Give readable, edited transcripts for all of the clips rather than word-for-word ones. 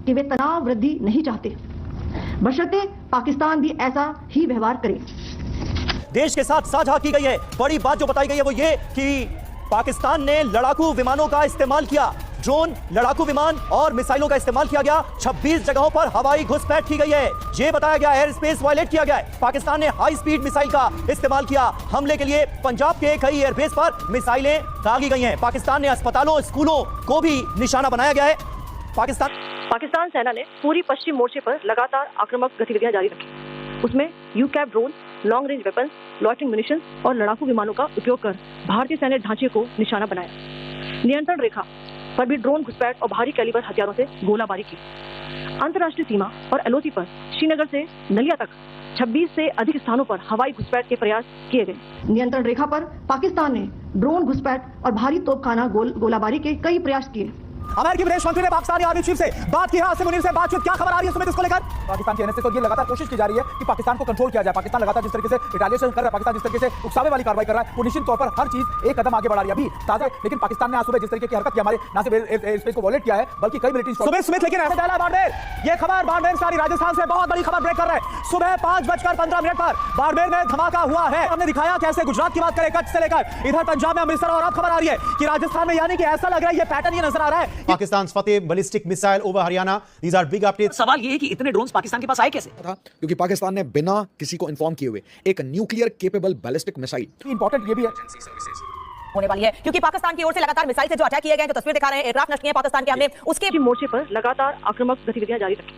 कि वे तनाव वृद्धि नहीं चाहते, बशर्ते पाकिस्तान भी ऐसा ही व्यवहार करे। देश के साथ साझा की गई है बड़ी बात जो बताई गई है वो ये कि पाकिस्तान ने लड़ाकू विमानों का इस्तेमाल किया, ड्रोन, लड़ाकू विमान और मिसाइलों का इस्तेमाल किया गया। 26 जगहों पर हवाई घुसपैठ की गई है। ये बताया गया एयर स्पेस वायलेट किया गया है। पाकिस्तान ने हाई स्पीड मिसाइल का इस्तेमाल किया। हमले के लिए पंजाब के कई एयरबेस पर मिसाइलें दागी गई हैं। पाकिस्तान ने अस्पतालों, स्कूलों को भी निशाना बनाया गया है। पाकिस्तान सेना ने पूरी पश्चिम मोर्चे पर लगातार आक्रामक गतिविधियां जारी रखी। उसमें UCAV drone, long range weapons, loitering munitions और लड़ाकू विमानों का उपयोग कर भारतीय सैन्य ढांचे को निशाना बनाया। नियंत्रण रेखा पर भी ड्रोन घुसपैठ और भारी कैलिबर हथियारों से गोलाबारी की। अंतर्राष्ट्रीय सीमा और एलओसी पर श्रीनगर से नलिया तक 26 से अधिक स्थानों पर हवाई घुसपैठ के प्रयास किए गए। नियंत्रण रेखा पर पाकिस्तान ने ड्रोन घुसपैठ और भारी तोपखाना गोलाबारी के कई प्रयास किए। अमेरिकी विदेश मंत्री ने पाकिस्तानी आर्मी चीफ से बात की है। आसिम मुनीर से बातचीत, क्या खबर आ रही है सुमित इसको लेकर? पाकिस्तान के एनएसए को ये लगातार कोशिश की जा रही है कि पाकिस्तान को कंट्रोल किया जाए। पाकिस्तान लगातार जिस तरीके से रिटेलिएशन कर रहा है, पाकिस्तान जिस तरीके से उकसावे वाली कार्रवाई कर रहा है, वो निश्चित तौर पर हर चीज एक कदम आगे बढ़ा रही है। अभी ताजा लेकिन पाकिस्तान ने आज सुबह जिस तरीके की हरकत की, हमारे ना सिर्फ एयर स्पेस को वॉलेट किया है बल्कि कई मिलिट्री सुमित लेकिन ऐसे डाला बाड़मेर, ये खबर बाड़मेर सारी राजस्थान से बहुत बड़ी खबर ब्रेक कर रहे हैं। सुबह 5:15 पर बाड़मेर में धमाका हुआ है। हमने दिखाया कैसे गुजरात की बात करें, कच्छ से लेकर इधर पंजाब में अमृतसर, और अब खबर आ रही है कि राजस्थान में, यानी कि ऐसा लग रहा है, ये पैटर्न ये नजर आ रहा है। Pakistan Fateh ballistic missile over Haryana, these are big updates. सवाल ये है कि इतने ड्रोन्स पाकिस्तान के पास आए कैसे? क्योंकि पाकिस्तान ने बिना किसी को इन्फॉर्म किए हुए एक nuclear capable ballistic missile, important ये भी है, होने वाली है क्योंकि पाकिस्तान की ओर से लगातार मिसाइल से जो अटैक किए गए, जो तस्वीर दिखा रहे हैं, एयरक्राफ्ट नष्ट किए हैं पाकिस्तान के, हमने उसके मोर्चे पर लगातार आक्रामक गतिविधियां जारी रखी।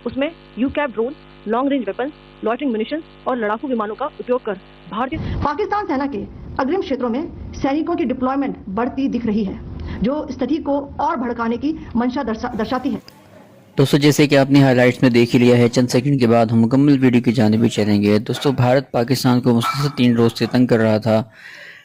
उसमें UCAV drone, long range weapons, loitering munitions और लड़ाकू विमानों का उपयोग कर पाकिस्तान सेना के अग्रिम क्षेत्रों में सैनिकों की डिप्लॉयमेंट बढ़ती दिख रही है, जो स्थिति को और भड़काने की मंशा दर्शाती है। दोस्तों, जैसे कि आपने हाइलाइट्स में देख ही लिया है, चंद सेकंड के बाद हम मुकम्मल वीडियो की जानिब भी चलेंगे। दोस्तों, भारत पाकिस्तान को मुसलसल 3 रोज से तंग कर रहा था,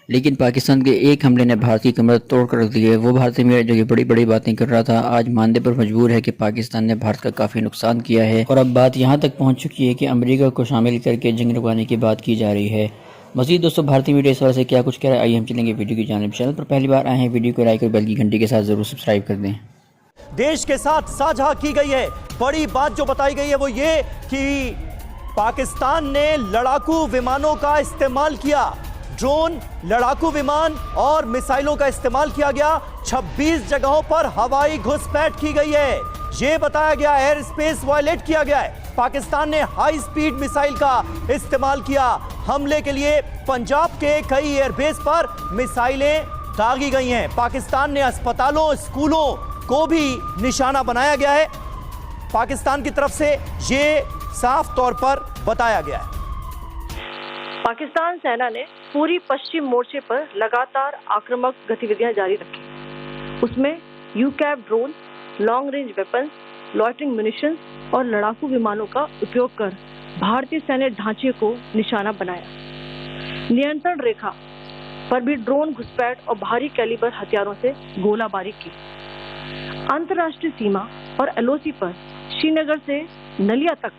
लेकिन पाकिस्तान के एक हमले ने भारत की कमर तोड़ कर रख दी है। वो भारतीय मीडिया जो कि बड़ी बड़ी बातें कर रहा था, आज मानने पर मजबूर है कि पाकिस्तान ने भारत का काफ़ी नुकसान किया है, और अब बात यहाँ तक पहुँच चुकी है कि अमेरिका को शामिल करके जंग रुकवाने की बात की जा रही है। मज़ीद दोस्तों, भारतीय मीडिया इस वजह से क्या कुछ कह रहा है, आइए हम चलेंगे वीडियो की जानिब। चैनल पर पहली बार आए हैं, वीडियो को लाइक और बेल की घंटी के साथ ज़रूर सब्सक्राइब कर दें। देश के साथ साझा की गई है बड़ी बात जो बताई गई है वो ये कि पाकिस्तान ने लड़ाकू विमानों का इस्तेमाल किया, ड्रोन, लड़ाकू विमान और मिसाइलों का इस्तेमाल किया गया। 26 जगहों पर हवाई घुसपैठ की गई है। ये बताया गया एयर स्पेस वायलेट किया गया है। पाकिस्तान ने हाई स्पीड मिसाइल का इस्तेमाल किया। हमले के लिए पंजाब के कई एयरबेस पर मिसाइलें दागी गई हैं। पाकिस्तान ने अस्पतालों, स्कूलों को भी निशाना बनाया गया है। पाकिस्तान की तरफ से ये साफ तौर पर बताया गया है। पाकिस्तान सेना ने पूरी पश्चिम मोर्चे पर लगातार आक्रामक गतिविधियां जारी रखी। उसमें UCAV drone, long range weapons, loitering munitions और लड़ाकू विमानों का उपयोग कर भारतीय सैन्य ढांचे को निशाना बनाया। नियंत्रण रेखा पर भी ड्रोन घुसपैठ और भारी कैलिबर हथियारों से गोलाबारी की। अंतर्राष्ट्रीय सीमा और एलओसी पर श्रीनगर से नलिया तक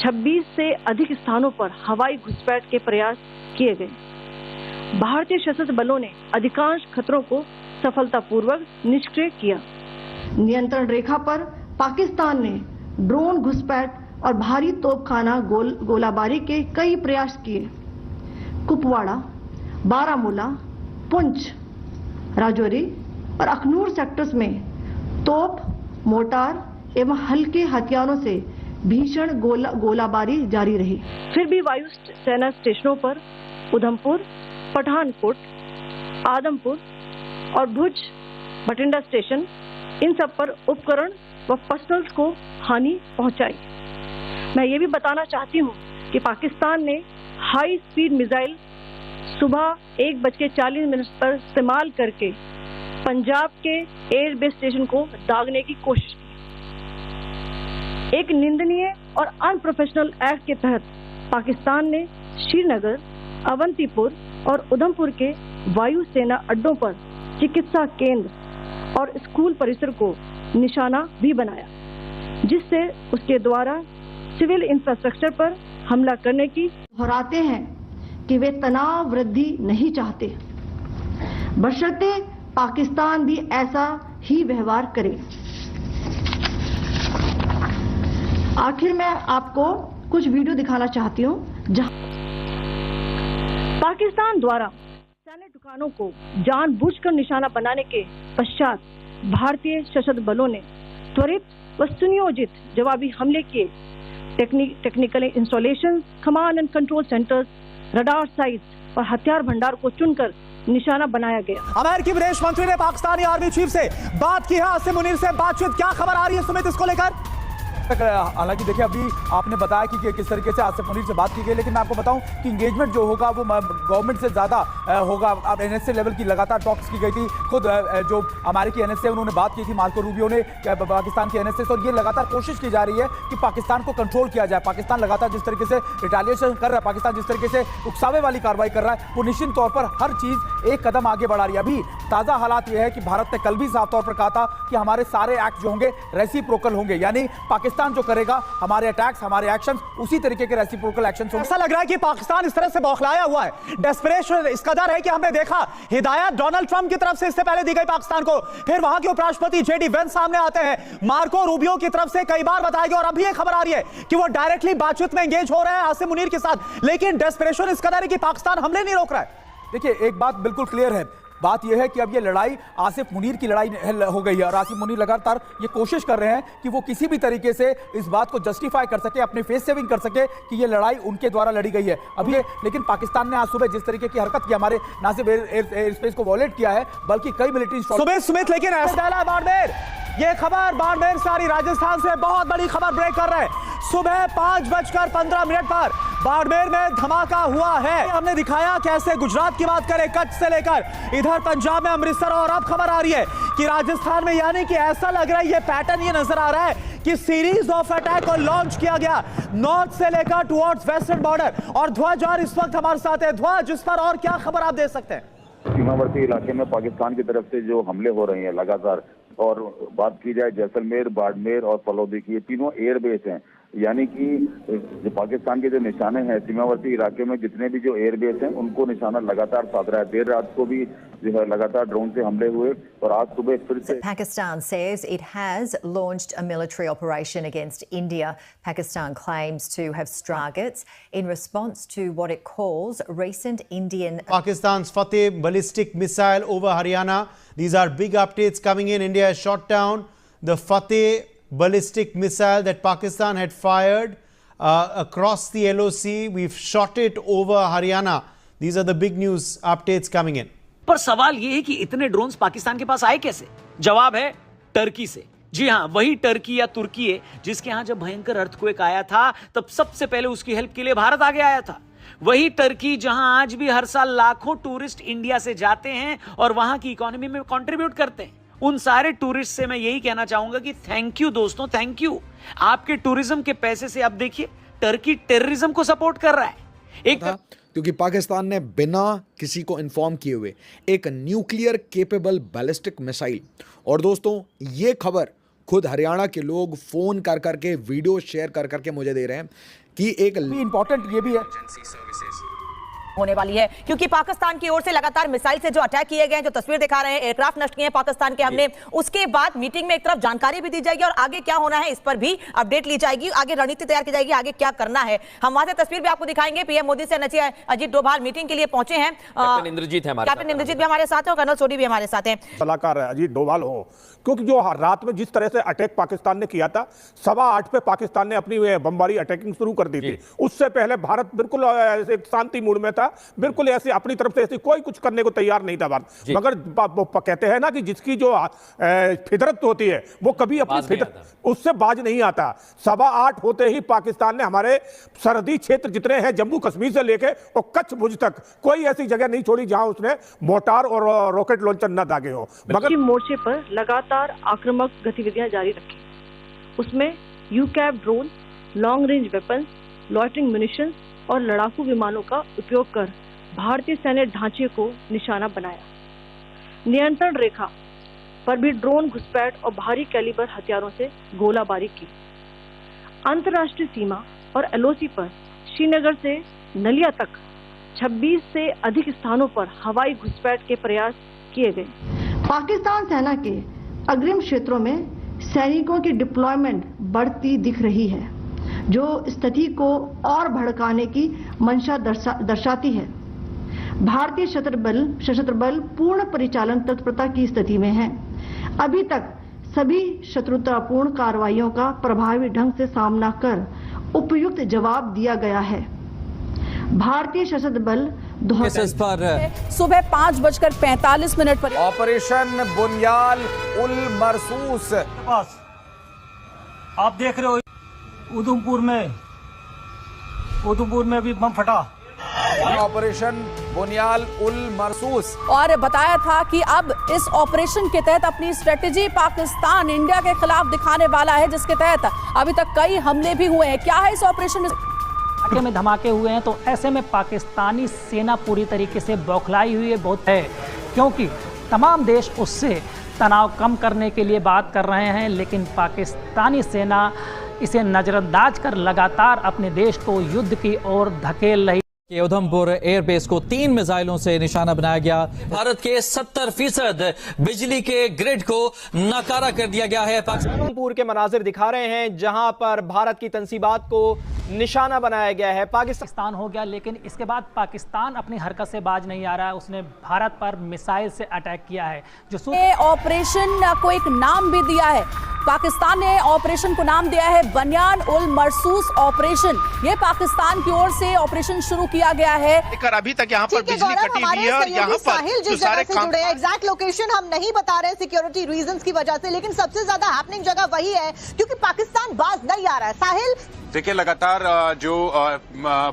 26 से अधिक स्थानों पर हवाई घुसपैठ के प्रयास किए गए। भारतीय सशस्त्र बलों ने अधिकांश खतरों को सफलतापूर्वक निष्क्रिय किया। नियंत्रण रेखा पर पाकिस्तान ने ड्रोन घुसपैठ और भारी तोपखाना गोलाबारी के कई प्रयास किए। कुपवाड़ा, बारामूला, पुंछ, राजौरी और अखनूर सेक्टर्स में तोप, मोर्टार एवं हल्के हथियारों से भीषण गोलाबारी जारी रही। फिर भी वायु सेना स्टेशनों पर उधमपुर, पठानकोट, आदमपुर और भुज बठिंडा स्टेशन, इन सब पर उपकरण व पर्सनल्स को हानि पहुंचाई। मैं ये भी बताना चाहती हूँ कि पाकिस्तान ने हाई स्पीड मिसाइल सुबह 1:40 पर इस्तेमाल करके पंजाब के एयरबेस स्टेशन को दागने की कोशिश की। एक निंदनीय और अनप्रोफेशनल एक्ट के तहत पाकिस्तान ने श्रीनगर, अवंतीपुर और उधमपुर के वायु सेना अड्डों पर चिकित्सा केंद्र और स्कूल परिसर को निशाना भी बनाया, जिससे उसके द्वारा सिविल इंफ्रास्ट्रक्चर पर हमला करने की दोहराते हैं कि वे तनाव वृद्धि नहीं चाहते, बशर्ते पाकिस्तान भी ऐसा ही व्यवहार करे। आखिर मैं आपको कुछ वीडियो दिखाना चाहती हूँ जहां पाकिस्तान द्वारा सैन्य ठिकानों को जानबूझकर निशाना बनाने के पश्चात भारतीय सशस्त्र बलों ने त्वरित व सुनियोजित जवाबी हमले किए। Technical installation, command and control centres, radar sites और हथियार भंडार को चुनकर निशाना बनाया गया। अमेरिकी विदेश मंत्री ने पाकिस्तानी आर्मी चीफ से बात की है। आसिम मुनीर से बातचीत, क्या खबर आ रही है सुमित इसको लेकर? हालांकि देखिए, अभी आपने बताया कि किस तरीके से आसिफ मुनीर से बात की गई, लेकिन मैं आपको बताऊं कि इंगेजमेंट जो होगा वो गवर्नमेंट से ज़्यादा होगा। अब एनएसए लेवल की लगातार टॉक्स की गई थी। खुद जो अमेरिकी एनएसए उन्होंने बात की थी, मार्को रूबियो ने, पाकिस्तान के एनएसए से, और ये लगातार कोशिश की जा रही है कि पाकिस्तान को कंट्रोल किया जाए। पाकिस्तान लगातार जिस तरीके से रिटालिएशन कर रहा है, पाकिस्तान जिस तरीके से उकसावे वाली कार्रवाई कर रहा है, वो निश्चित तौर पर हर चीज़ एक कदम आगे बढ़ा रही है। अभी ताज़ा हालात ये है कि भारत ने कल भी साफ तौर पर कहा था कि हमारे सारे एक्ट जो होंगे रेसिप्रोकल होंगे, यानी पाकिस्तान जो करेगा हमारे अटैक्स, हमारे एक्शंस उसी तरीके के रेसिप्रोकल एक्शंस होंगे। ऐसा लग रहा है कि पाकिस्तान इस तरह से बौखलाया हुआ है, डेस्परेशन इस कदर है कि हमने देखा हिदायत डोनाल्ड ट्रंप की तरफ से इससे पहले दी गई पाकिस्तान को, फिर वहां के उपराष्ट्रपति जेडी वेंस सामने आते हैं, मार्को रूबियो की तरफ से कई बार बताया गया, और अभी यह खबर आ रही है कि वो डायरेक्टली बातचीत में एंगेज हो रहे हैं आसिम मुनीर के साथ, लेकिन डेस्परेशन इस कदर है कि पाकिस्तान हमले नहीं रोक रहा है। देखिए, एक बात बिल्कुल क्लियर है, बात यह है कि अब ये लड़ाई आसिफ मुनीर की लड़ाई हो गई है, और आसिफ मुनीर लगातार ये कोशिश कर रहे हैं कि वो किसी भी तरीके से इस बात को जस्टिफाई कर सके, अपने फेस सेविंग कर सके कि ये लड़ाई उनके द्वारा लड़ी गई है। अभी लेकिन पाकिस्तान ने आज सुबह जिस तरीके की हरकत की, हमारे ना सिर्फ एयर स्पेस को वॉलेट किया है बल्कि कई मिलिट्री सुमित, लेकिन ऐसा बाड़मेर, ये खबर बाड़मेर से आ रही, राजस्थान से बहुत बड़ी खबर ब्रेक कर रहे हैं। सुबह 5:15 पर बाड़मेर में धमाका हुआ है। हमने दिखाया कैसे गुजरात की बात करें, कच्छ से लेकर इधर पंजाब में अमृतसर, और अब खबर आ रही है कि राजस्थान में, यानी कि ऐसा लग रहा है, ये पैटर्न ये नजर आ रहा है कि सीरीज ऑफ अटैक को लॉन्च किया गया नॉर्थ से लेकर टुवर्ड्स वेस्टर्न बॉर्डर। और ध्वज और इस वक्त हमारे साथ है ध्वज, इस पर और क्या खबर आप दे सकते हैं? सीमावर्ती इलाके में पाकिस्तान की तरफ से जो हमले हो रहे हैं लगातार, और बात की जाए जैसलमेर, बाड़मेर और फलौदी की, ये तीनों एयरबेस हैं, यानी कि जो पाकिस्तान के जो निशाने हैं सीमावर्ती इलाके में, जितने भी जो एयरबेस हैं उनको निशाना लगातार साध रहा है। देर रात को भी जो है लगातार ड्रोन से हमले हुए, और आज सुबह फिर से। Pakistan says it has launched a military operation against India. Pakistan claims to have struck targets in response to what it calls recent Indian. Pakistan's Fateh ballistic missile over Haryana. These are big updates coming in. India has shot down the Fateh ballistic missile that Pakistan had fired across the LOC. We've shot it over Haryana. These are the big news updates coming in. पर सवाल यह है कि इतने drones Pakistan के पास आए कैसे? जवाब है टर्की से। जी हां, वही टर्की या तुर्की है जिसके यहां जब भयंकर अर्थक्वेक आया था तब सबसे पहले उसकी हेल्प के लिए भारत आगे आया था। वही टर्की जहां आज भी हर साल लाखों टूरिस्ट इंडिया से जाते हैं और वहां की इकोनॉमी में कंट्रीब्यूट करते हैं। उन सारे टूरिस्ट से मैं यही कहना चाहूंगा कि थैंक यू दोस्तों, थैंक यू। आपके टूरिज्म के पैसे से अब देखिए टर्की टेररिज्म को सपोर्ट कर रहा है। क्योंकि पाकिस्तान ने बिना किसी को इन्फॉर्म किए हुए एक न्यूक्लियर केपेबल बैलिस्टिक मिसाइल, और दोस्तों ये खबर खुद हरियाणा के लोग फोन कर करके, वीडियो शेयर कर करके मुझे दे रहे हैं कि एक इंपॉर्टेंट ये भी है होने वाली है, क्योंकि पाकिस्तान की ओर से लगातार मिसाइल से जो अटैक किए गए हैं, जो तस्वीर दिखा रहे हैं, एयरक्राफ्ट नष्ट किए हैं पाकिस्तान के हमने, उसके बाद मीटिंग में एक तरफ जानकारी भी दी जाएगी और आगे क्या होना है इस पर भी अपडेट ली जाएगी, आगे रणनीति तैयार की जाएगी, आगे क्या करना है। हम वहां से तस्वीर भी आपको दिखाएंगे। पीएम मोदी से एनएसजी अजीत डोभाल मीटिंग के लिए पहुंचे हैं। कैप्टन इंद्रजीत भी हमारे साथ है और कर्नल सोडी भी हमारे साथ हैं। सलाहकार अजीत डोभाल हो, क्योंकि जो रात में जिस तरह से अटैक पाकिस्तान ने किया था, 8:15 पे पाकिस्तान ने अपनी बमबारी अटैकिंग शुरू कर दी थी। उससे पहले भारत बिल्कुल एक शांति मूड में था, बिल्कुल ऐसे अपनी तरफ से ऐसी कोई कुछ करने को तैयार नहीं था भारत। मगर कहते हैं ना कि जिसकी जो फितरत होती है वो कभी अपनी फितरत उससे बाज नहीं आता। 8:15 होते ही पाकिस्तान ने हमारे सरहदी क्षेत्र जितने हैं, जम्मू कश्मीर से लेके और कच्छ भुज तक, कोई ऐसी जगह नहीं छोड़ी जहां उसने मोर्टार और रॉकेट लॉन्चर न दागे हो। मगर मोर्चे पर लगातार आक्रामक गतिविधियां जारी रखी। उसमें यूकैब drone, long range weapons, loitering munitions और लड़ाकू विमानों का उपयोग कर भारतीय सैन्य ढांचे को निशाना बनाया। नियंत्रण रेखा पर भी ड्रोन घुसपैठ और भारी कैलिबर हथियारों से गोलाबारी की। अंतर्राष्ट्रीय सीमा और एलओसी पर श्रीनगर से नलिया तक 26 से अधिक स्थानों पर हवाई घुसपैठ के प्रयास किए गए। पाकिस्तान सेना के अग्रिम क्षेत्रों में सैनिकों की डिप्लॉयमेंट बढ़ती दिख रही है। जो स्थिति को और भड़काने की मंशा दर्शाती है। भारतीय सशस्त्र बल पूर्ण परिचालन तत्परता की स्थिति में है। अभी तक सभी शत्रुतापूर्ण कार्रवाइयों का प्रभावी ढंग से सामना कर उपयुक्त जवाब दिया गया है। भारतीय सशस्त्र बल पर सुबह 5:45 पर ऑपरेशन बुनियाल उल मरसूस आप देख रहे हो उधमपुर में भी बम फटा। ऑपरेशन बुनियाल उल मरसूस और बताया था कि अब इस ऑपरेशन के तहत अपनी स्ट्रेटेजी पाकिस्तान इंडिया के खिलाफ दिखाने वाला है, जिसके तहत अभी तक कई हमले भी हुए हैं। क्या है इस ऑपरेशन में धमाके हुए हैं, तो ऐसे में पाकिस्तानी सेना पूरी तरीके से बौखलाई हुई है बहुत है, क्योंकि तमाम देश उससे तनाव कम करने के लिए बात कर रहे हैं, लेकिन पाकिस्तानी सेना इसे नज़रअंदाज कर लगातार अपने देश को युद्ध की ओर धकेल रही। उधमपुर एयरबेस को 3 मिसाइलों से निशाना बनाया गया। भारत के 70% बिजली के ग्रिड को नाकारा कर दिया गया है। उधमपुर के मनाजिर दिखा रहे हैं जहां पर भारत की तंसीबात को निशाना बनाया गया है। पाकिस्तान हो गया, लेकिन इसके बाद पाकिस्तान अपनी हरकत से बाज नहीं आ रहा है। उसने भारत पर मिसाइल से अटैक किया है। जो ऑपरेशन को एक नाम भी दिया है, पाकिस्तान ने ऑपरेशन को नाम दिया है बनियान उल मरसूस ऑपरेशन। ये पाकिस्तान की ओर से ऑपरेशन शुरू किया गया है। अभी तक यहाँ पर बिजली कटी हुई है और यहाँ पर जो सारे काम एग्जैक्ट लोकेशन हम नहीं बता रहे सिक्योरिटी रीजंस की वजह से, लेकिन सबसे ज्यादा हैपनिंग जगह वही है क्योंकि पाकिस्तान बाज नहीं आ रहा है। साहिल देखिए, लगातार जो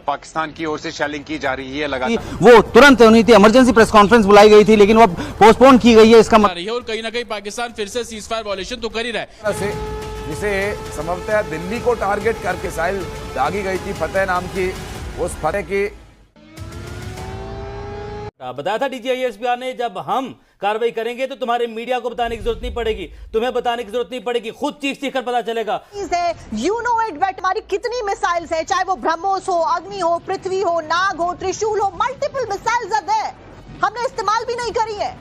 पाकिस्तान की ओर से शेलिंग की जा रही है, लगातार वो तुरंत होनी थी, इमरजेंसी प्रेस कॉन्फ्रेंस बुलाई गई थी, लेकिन वो पोस्टपोन की गई है। इसका मतलब और कहीं ना कहीं पाकिस्तान फिर से सीज फायर वॉयलेशन तो कर ही रहा है। जिसे संभवतः दिल्ली को टारगेट करके साहिल दागी गई थी फतेह नाम की, उस फतेह की बताया था DGISPR ने, जब हम कार्रवाई करेंगे तो तुम्हारे मीडिया को बताने की जरूरत नहीं पड़ेगी, तुम्हें बताने की जरूरत नहीं पड़ेगी, खुद चीख कर पता चलेगा। यू नो इट बेट, हमारी कितनी मिसाइल्स है, चाहे वो ब्रह्मोस हो, अग्नि हो, पृथ्वी हो, नाग हो, त्रिशूल हो, मल्टीपल मिसाइल्स आर देयर, हमने इस्तेमाल भी नहीं करी है।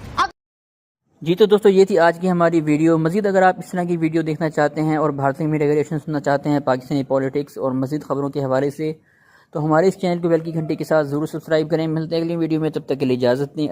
जी तो दोस्तों, ये थी आज की हमारी वीडियो। मज़ीद अगर आप इस तरह की वीडियो देखना चाहते हैं और भारतीय मीडिया के रिएक्शन सुनना चाहते हैं पाकिस्तानी पॉलिटिक्स और मज़ीद खबरों के हवाले से, तो हमारे इस चैनल को बेल की घंटी के साथ ज़रूर सब्सक्राइब करें। मिलते हैं अगली वीडियो में, तब तक के लिए इजाज़त दें।